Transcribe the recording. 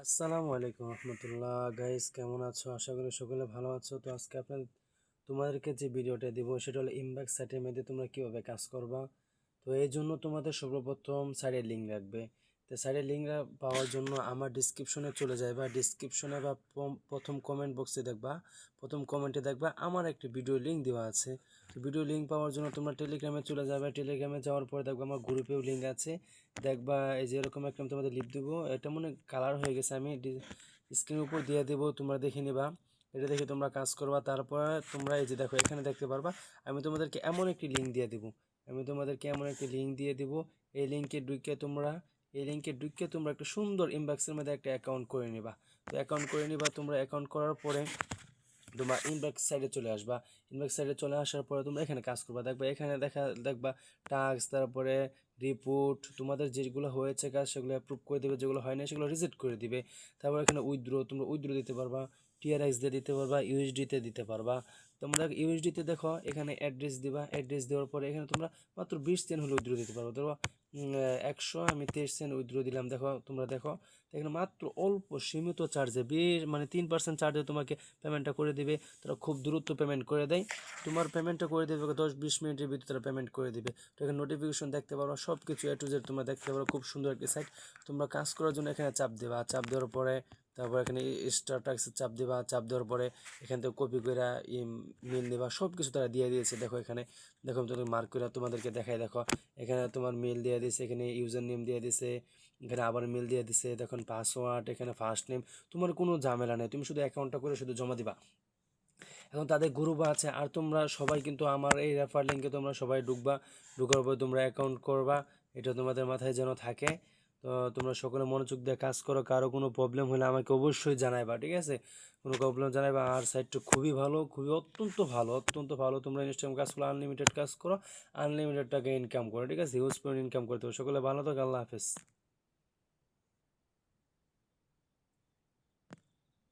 আসসালামু আলাইকুম রহমতুল্লাহ গাইস, কেমন আছো? আশা করি সকলে ভালো আছো। তো আজকে তোমাদেরকে যে ভিডিওটা দিব সেটা হলো ইমব্যাক্স সাইটের মধ্যে তোমরা কিভাবে কাজ করবা। তো এই জন্য তোমাদের সর্বপ্রথম সাইটের লিঙ্ক লাগবে। তো সাইটের লিঙ্ক পাওয়ার জন্য আমার ডিসক্রিপশনে চলে যাবে, বা ডিসক্রিপশনে বা প্রথম কমেন্ট বক্সে দেখবা, প্রথম কমেন্টে দেখবা আমার একটি ভিডিও লিঙ্ক দেওয়া আছে। তো ভিডিও লিঙ্ক পাওয়ার জন্য তোমরা টেলিগ্রামে চলে যাবে। টেলিগ্রামে যাওয়ার পরে দেখবা আমার গ্রুপেও লিঙ্ক আছে। দেখবা এই যে এরকম একটা আমি তোমাদের লিপ দেবো, এটা মনে কালার হয়ে গেছে, আমি স্ক্রিনের উপর দিয়ে দেবো, তোমরা দেখে নিবা। এটা দেখে তোমরা কাজ করবা। তারপর তোমরা এই যে দেখো এখানে দেখতে পারবা আমি তোমাদেরকে এমন একটি লিঙ্ক দিয়ে দেবো। এই লিঙ্কে ঢুকে তোমরা একটা সুন্দর ইনবক্সের মধ্যে একটা অ্যাকাউন্ট করে নিবা। তো অ্যাকাউন্ট করে নিবা, তোমরা অ্যাকাউন্ট করার পরে তোমরা ইনবক্স সাইডে চলে আসবা। ইনবক্স সাইডে চলে আসার পরে তোমরা এখানে কাজ করবা। দেখবা এখানে দেখবা টাস্ক, তারপরে রিপোর্ট, তোমাদের যেগুলো হয়েছে কাজ সেগুলো অ্যাপ্রুভ করে দিবে, যেগুলো হয় না সেগুলো রিজেক্ট করে দিবে। তারপর এখানে তোমরা উইথড্র দিতে পারবা, টিআরএক্স দিয়ে দিতে পারবা, ইউএসডিতে দিতে পারবা। তোমরা ইউএসডিতে দেখো এখানে অ্যাড্রেস দিবা, অ্যাড্রেস দেওয়ার পরে এখানে তোমরা মাত্র 20 সেন্ট হলে উইথড্র দিতে পারবো। ধরো 100, আমি 23 সেন্ট উইথড্র দিলাম। এখানে মাত্র অল্প সীমিত চার্জে 3% চার্জে তোমাকে পেমেন্টটা করে দিবে। তারা খুব দ্রুত পেমেন্ট করে দেয়। তোমার পেমেন্টটা করে দেবে 10-20 মিনিটের ভিতরে তারা পেমেন্ট করে দিবে। তো এখানে নোটিফিকেশন দেখতে পারো, সব কিছু A to Z তোমরা দেখতে পারো। খুব সুন্দর একটি সাইট। তোমরা কাজ করার জন্য এখানে চাপ দেবা, চাপ দেওয়ার পরে তারপর এখানে স্টার টাক্সে চাপ দেবা, চাপ দেওয়ার পরে এখান থেকে কপি করে মেল দেবা। সব কিছু তারা দিয়ে দিয়েছে। দেখো আমি তোমাদের মার্ক করে তোমাদেরকে দেখাই। দেখো এখানে তোমার মেল দিয়ে দিয়েছে, এখানে ইউজার নেম দিয়ে দিছে, এখানে আবার মেল দিয়ে দিছে, দেখুন পাসওয়ার্ড, এখানে ফার্স্ট নেম। তোমার কোনো ঝামেলা নেই, তুমি শুধু অ্যাকাউন্টটা করে শুধু জমা দিবা। এখন তাদের গ্রুপ আছে, আর তোমরা সবাই কিন্তু আমার এই রেফার লিঙ্কে তোমরা সবাই ঢুকবা। ঢুকার পর তোমরা অ্যাকাউন্ট করবা, এটা তোমাদের মাথায় যেন থাকে। তো তোমরা সকলে মনোযোগ দিয়ে কাজ করো। কারো কোনো প্রবলেম হলে আমাকে অবশ্যই জানাইবা, ঠিক আছে? কোনো প্রবলেম জানাইবা। আর সাইটটা খুবই ভালো, খুবই অত্যন্ত ভালো, অত্যন্ত ভালো। তোমরা ইনস্টাগ্রাম কাজ করো, আনলিমিটেড কাজ করো, আনলিমিটেড টাকা ইনকাম করো, ঠিক আছে? হিউজ পরিমাণ ইনকাম করতে হবে। সকলে ভালো থাকো, আল্লাহ হাফেজ।